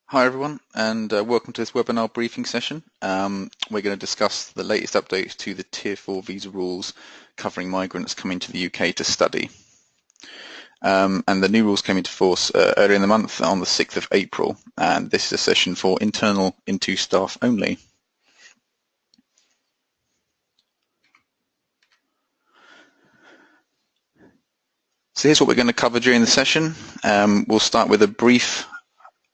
Hi everyone, and welcome to this webinar briefing session. We're going to discuss the latest updates to the Tier 4 visa rules covering migrants coming to the UK to study. And the new rules came into force earlier in the month on the 6th of April, and this is a session for internal Into staff only. So here's what we're going to cover during the session. We'll start with a brief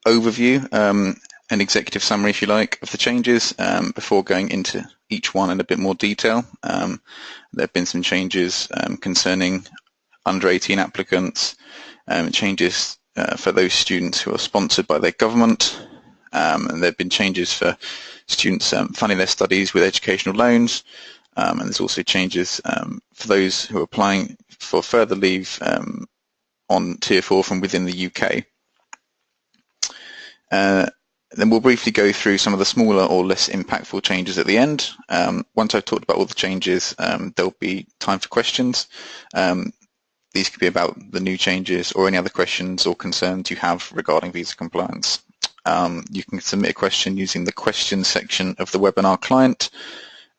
overview, an executive summary, if you like, of the changes before going into each one in a bit more detail. There have been some changes concerning under 18 applicants, changes for those students who are sponsored by their government, and there have been changes for students funding their studies with educational loans, and there's also changes for those who are applying for further leave on Tier 4 from within the UK. Then we'll briefly go through some of the smaller or less impactful changes at the end. Once I've talked about all the changes, there'll be time for questions. These could be about the new changes or any other questions or concerns you have regarding visa compliance. You can submit a question using the questions section of the webinar client,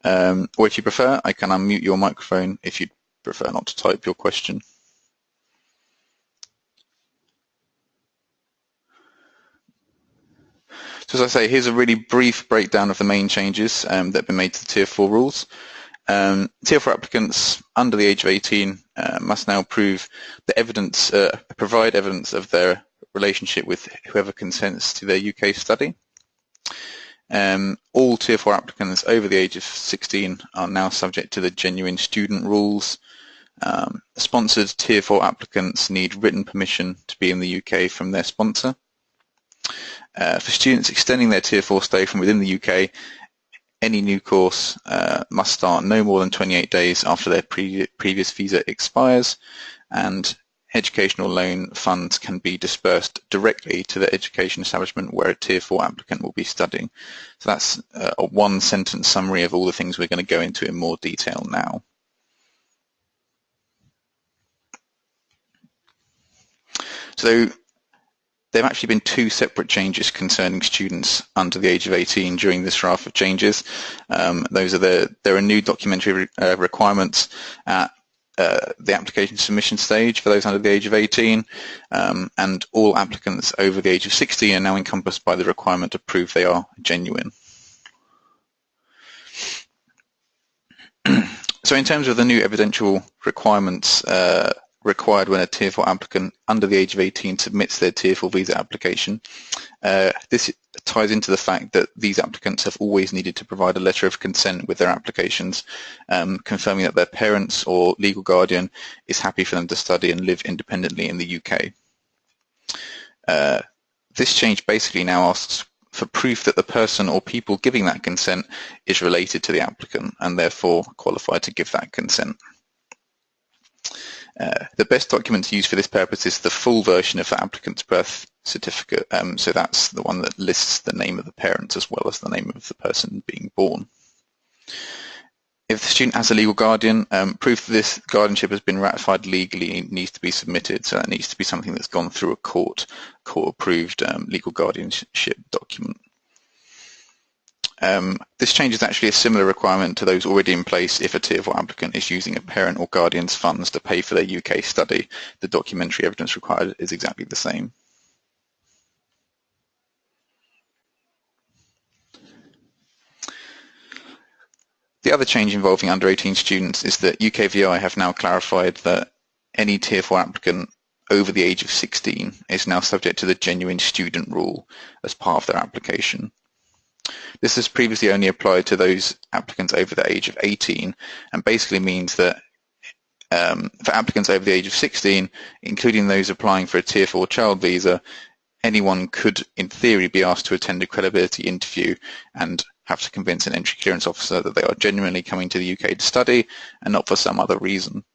or if you prefer, I can unmute your microphone if you'd prefer not to type your question. So as I say, here's a really brief breakdown of the main changes that have been made to the Tier 4 rules. Tier 4 applicants under the age of 18 must now provide evidence of their relationship with whoever consents to their UK study. All Tier 4 applicants over the age of 16 are now subject to the genuine student rules. Sponsored Tier 4 applicants need written permission to be in the UK from their sponsor. For students extending their Tier 4 stay from within the UK, any new course must start no more than 28 days after their previous visa expires, and educational loan funds can be dispersed directly to the education establishment where a Tier 4 applicant will be studying. So that's a one-sentence summary of all the things we're going to go into in more detail now. So there have actually been two separate changes concerning students under the age of 18 during this raft of changes. There are new documentary requirements at the application submission stage for those under the age of 18, and all applicants over the age of 16 are now encompassed by the requirement to prove they are genuine. So in terms of the new evidential requirements required when a Tier 4 applicant under the age of 18 submits their Tier 4 visa application, this ties into the fact that these applicants have always needed to provide a letter of consent with their applications, confirming that their parents or legal guardian is happy for them to study and live independently in the UK. This change basically now asks for proof that the person or people giving that consent is related to the applicant and therefore qualified to give that consent. The best document to use for this purpose is the full version of the applicant's birth certificate, so that's the one that lists the name of the parents as well as the name of the person being born. If the student has a legal guardian, proof that this guardianship has been ratified legally needs to be submitted, so that needs to be something that's gone through a court-approved legal guardianship document. This change is actually a similar requirement to those already in place if a Tier 4 applicant is using a parent or guardian's funds to pay for their UK study. The documentary evidence required is exactly the same. The other change involving under 18 students is that UKVI have now clarified that any Tier 4 applicant over the age of 16 is now subject to the genuine student rule as part of their application. This has previously only applied to those applicants over the age of 18 and basically means that for applicants over the age of 16, including those applying for a Tier 4 child visa, anyone could, in theory, be asked to attend a credibility interview and have to convince an entry clearance officer that they are genuinely coming to the UK to study and not for some other reason.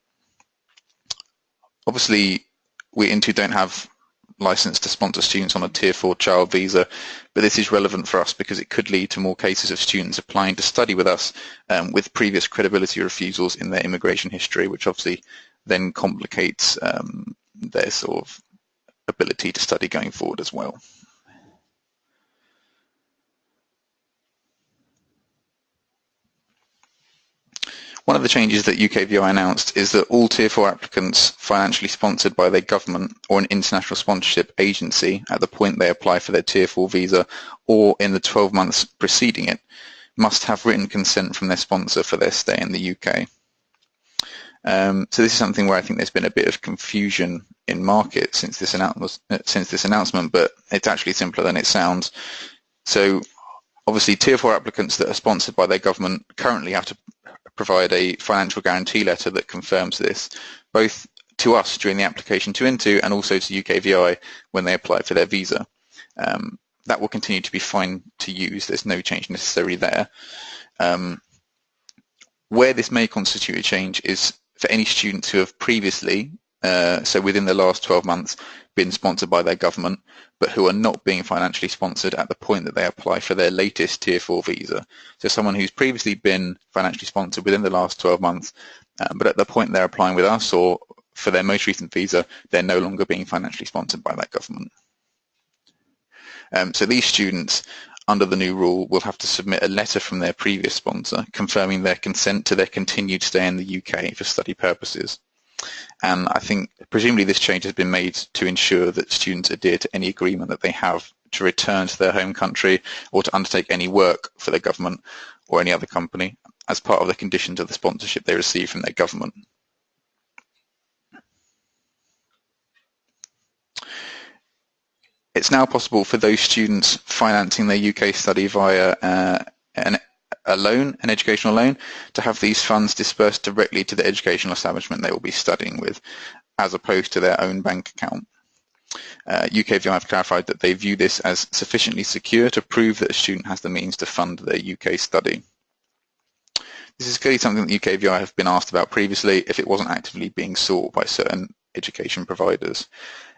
Obviously, we Into don't have license to sponsor students on a Tier 4 child visa, but this is relevant for us because it could lead to more cases of students applying to study with us with previous credibility refusals in their immigration history, which obviously then complicates their sort of ability to study going forward as well. One of the changes that UKVI announced is that all Tier 4 applicants financially sponsored by their government or an international sponsorship agency at the point they apply for their Tier 4 visa or in the 12 months preceding it must have written consent from their sponsor for their stay in the UK. So this is something where I think there's been a bit of confusion in market since this announcement, but it's actually simpler than it sounds. So obviously Tier 4 applicants that are sponsored by their government currently have to provide a financial guarantee letter that confirms this, both to us during the application to Into and also to UKVI when they apply for their visa. That will continue to be fine to use. There's no change necessary there. Where this may constitute a change is for any students who have previously, so within the last 12 months, been sponsored by their government, but who are not being financially sponsored at the point that they apply for their latest Tier 4 visa. So someone who's previously been financially sponsored within the last 12 months, but at the point they're applying with us or for their most recent visa, they're no longer being financially sponsored by that government. So these students, under the new rule, will have to submit a letter from their previous sponsor confirming their consent to their continued stay in the UK for study purposes. And I think presumably this change has been made to ensure that students adhere to any agreement that they have to return to their home country or to undertake any work for the government or any other company as part of the conditions of the sponsorship they receive from their government. It's now possible for those students financing their UK study via an educational loan, to have these funds dispersed directly to the educational establishment they will be studying with, as opposed to their own bank account. UKVI have clarified that they view this as sufficiently secure to prove that a student has the means to fund their UK study. This is clearly something that UKVI have been asked about previously if it wasn't actively being sought by certain education providers.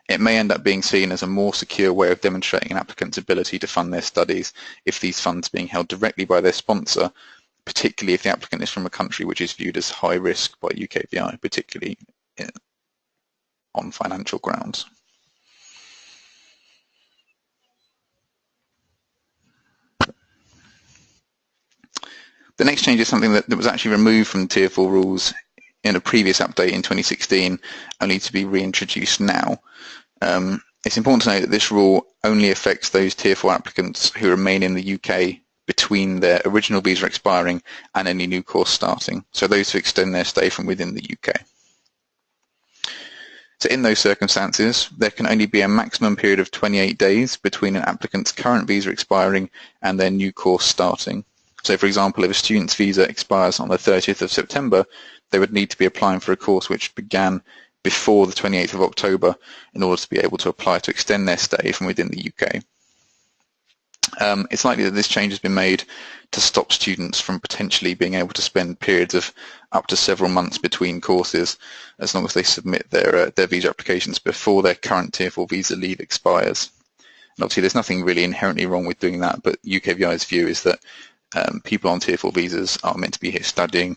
It may end up being seen as a more secure way of demonstrating an applicant's ability to fund their studies if these funds are being held directly by their sponsor, particularly if the applicant is from a country which is viewed as high risk by UKVI, particularly on financial grounds. The next change is something that was actually removed from Tier 4 rules in a previous update in 2016, only to be reintroduced now. It's important to note that this rule only affects those Tier 4 applicants who remain in the UK between their original visa expiring and any new course starting, so those who extend their stay from within the UK. So in those circumstances, there can only be a maximum period of 28 days between an applicant's current visa expiring and their new course starting. So for example, if a student's visa expires on the 30th of September, they would need to be applying for a course which began before the 28th of October in order to be able to apply to extend their stay from within the UK. It's likely that this change has been made to stop students from potentially being able to spend periods of up to several months between courses as long as they submit their visa applications before their current Tier 4 visa leave expires. And obviously there's nothing really inherently wrong with doing that, but UKVI's view is that people on Tier 4 visas are meant to be here studying,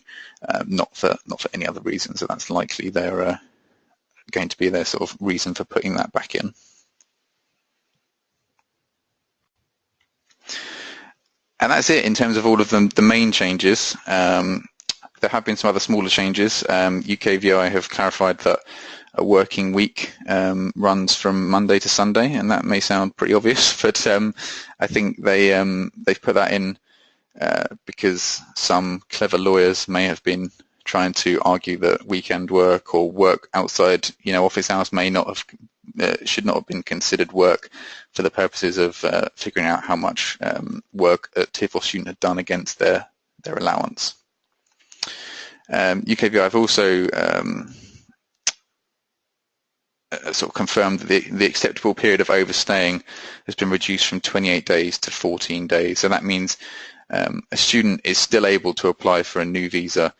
not for any other reason, so that's likely they're going to be their sort of reason for putting that back in. And that's it in terms of all of them, the main changes. There have been some other smaller changes. UKVI have clarified that a working week runs from Monday to Sunday, and that may sound pretty obvious, but I think they've put that in because some clever lawyers may have been trying to argue that weekend work or work outside, office hours may not have, should not have been considered work for the purposes of figuring out how much work a Tier 4 student had done against their allowance. UKVI have also sort of confirmed that the acceptable period of overstaying has been reduced from 28 days to 14 days. So that means a student is still able to apply for a new visa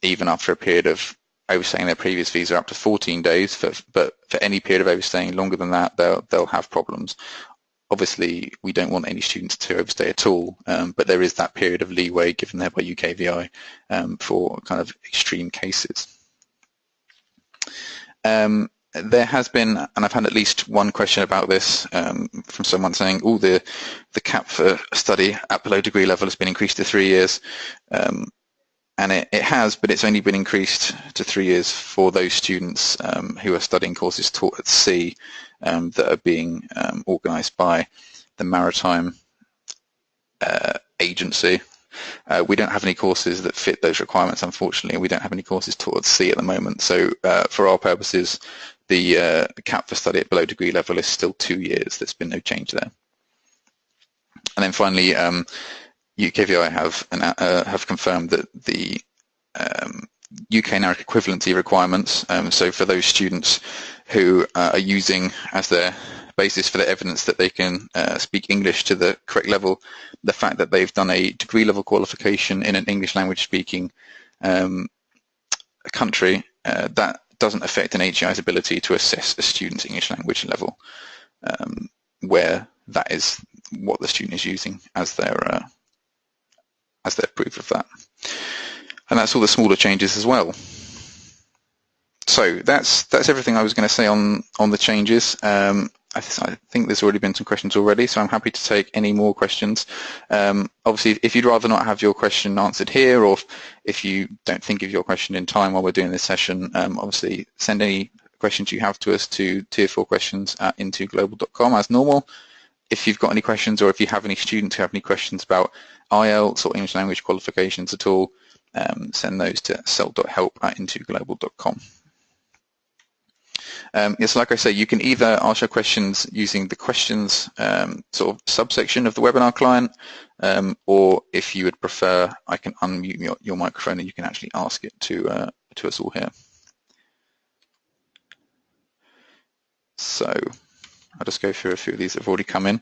even after a period of overstaying their previous visa up to 14 days, but for any period of overstaying longer than that, they'll have problems. Obviously, we don't want any students to overstay at all, but there is that period of leeway given there by UKVI for kind of extreme cases. There has been, and I've had at least one question about this from someone saying, the cap for study at below degree level has been increased to 3 years. And it has, but it's only been increased to 3 years for those students who are studying courses taught at sea that are being organised by the Maritime Agency. We don't have any courses that fit those requirements, unfortunately, and we don't have any courses taught at sea at the moment. So for our purposes, the cap for study at below degree level is still 2 years. There's been no change there. And then finally, UKVI have confirmed that the UK NARIC equivalency requirements, so for those students who are using as their basis for the evidence that they can speak English to the correct level, the fact that they've done a degree level qualification in an English language speaking country, that doesn't affect an HEI's ability to assess a student's English language level, where that is what the student is using as their proof of that. And that's all the smaller changes as well. So that's everything I was going to say on the changes. I think there's already been some questions already, so I'm happy to take any more questions. Obviously, if you'd rather not have your question answered here, or if you don't think of your question in time while we're doing this session, obviously send any questions you have to us to tier4questions@intoglobal.com as normal. If you've got any questions, or if you have any students who have any questions about IELTS or English language qualifications at all, send those to celt.help@intoglobal.com. Yes, like I say, you can either ask your questions using the questions sort of subsection of the webinar client, or if you would prefer, I can unmute your microphone and you can actually ask it to us all here. So I'll just go through a few of these that have already come in.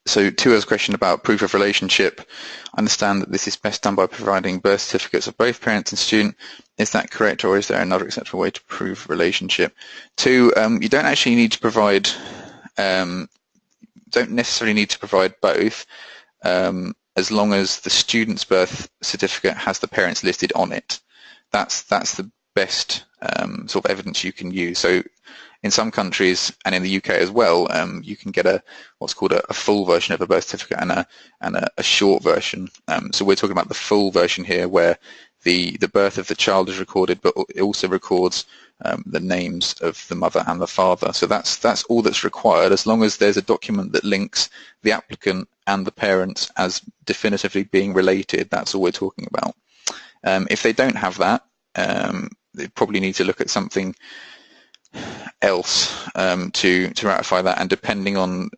So Tua's question about proof of relationship. I understand that this is best done by providing birth certificates of both parents and student. Is that correct, or is there another acceptable way to prove relationship? Two, you don't actually need to provide, don't necessarily need to provide both, as long as the student's birth certificate has the parents listed on it. That's the best sort of evidence you can use. So in some countries, and in the UK as well, you can get what's called a full version of a birth certificate and a short version. So we're talking about the full version here, where the birth of the child is recorded, but it also records the names of the mother and the father. So that's all that's required, as long as there's a document that links the applicant and the parents as definitively being related. That's all we're talking about. If they don't have that, they probably need to look at something else to ratify that, and depending on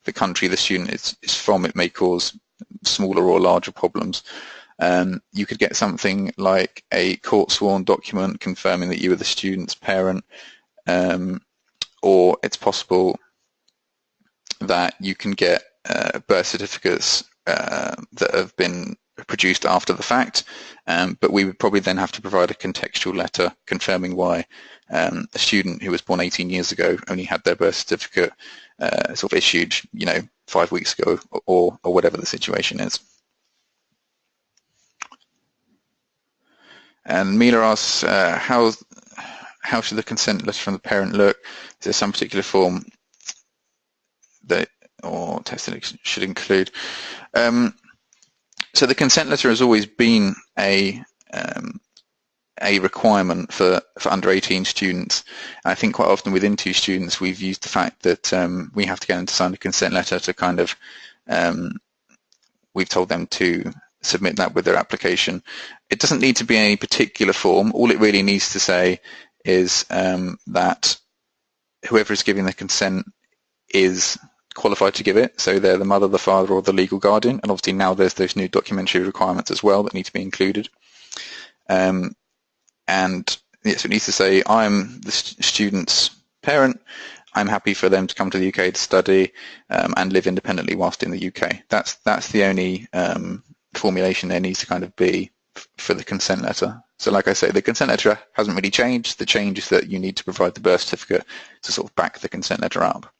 the country the student is from, it may cause smaller or larger problems. You could get something like a court-sworn document confirming that you are the student's parent, or it's possible that you can get birth certificates that have been produced after the fact, but we would probably then have to provide a contextual letter confirming why a student who was born 18 years ago only had their birth certificate sort of issued, 5 weeks ago, or whatever the situation is. And Mila asks, how should the consent letter from the parent look? Is there some particular form that or text that it should include? So the consent letter has always been a requirement for under 18 students. And I think quite often within two students we've used the fact that we have to get them to sign a consent letter to kind of, we've told them to submit that with their application. It doesn't need to be any particular form. All it really needs to say is that whoever is giving the consent is qualified to give it, so they're the mother, the father, or the legal guardian. And obviously now there's those new documentary requirements as well that need to be included. And yes, it needs to say, I'm the student's parent, I'm happy for them to come to the UK to study and live independently whilst in the UK. That's the only formulation there needs to kind of be for the consent letter. So like I say, the consent letter hasn't really changed. The change is that you need to provide the birth certificate to sort of back the consent letter up.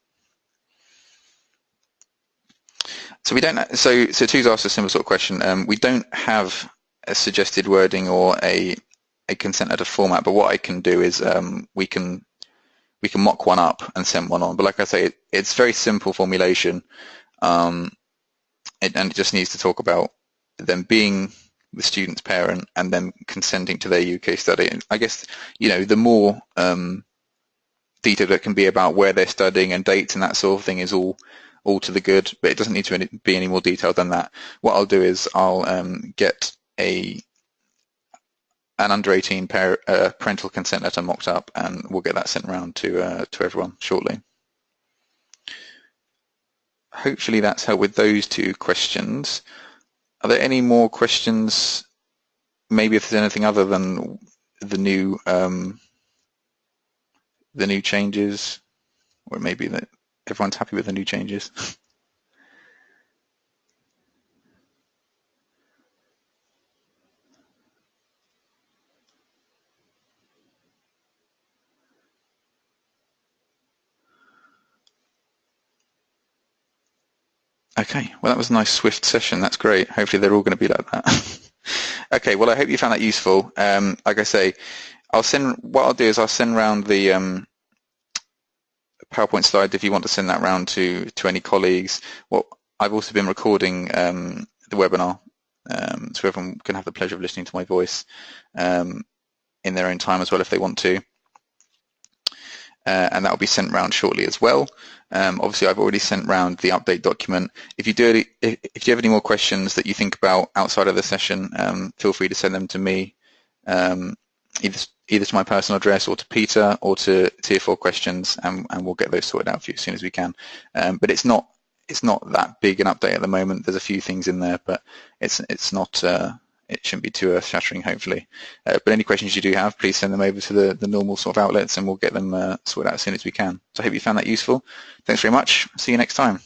So we don't. So Two's asked a similar sort of question. We don't have a suggested wording or a consent letter format, but what I can do is we can mock one up and send one on. But like I say, it's very simple formulation, and it just needs to talk about them being the student's parent and then consenting to their UK study. And I guess, the more detailed it can be about where they're studying and dates and that sort of thing is all to the good, but it doesn't need to be any more detailed than that. What I'll do is I'll get an under 18 parental consent letter mocked up, and we'll get that sent around to everyone shortly. Hopefully that's helped with those two questions. Are there any more questions? Maybe if there's anything other than the new changes, or maybe that everyone's happy with the new changes. Okay, well that was a nice swift session. That's great. Hopefully they're all going to be like that. Okay, well I hope you found that useful. Like I say, what I'll do is I'll send around the PowerPoint slide if you want to send that round to any colleagues. I've also been recording the webinar, so everyone can have the pleasure of listening to my voice in their own time as well if they want to. And that will be sent round shortly as well. Obviously, I've already sent round the update document. If you have any more questions that you think about outside of the session, feel free to send them to me, either to my personal address or to Peter or to Tier 4 questions, and we'll get those sorted out for you as soon as we can. But it's not that big an update at the moment. There's a few things in there, but it's not. It shouldn't be too earth-shattering, hopefully. But any questions you do have, please send them over to the normal sort of outlets, and we'll get them sorted out as soon as we can. So I hope you found that useful. Thanks very much. See you next time.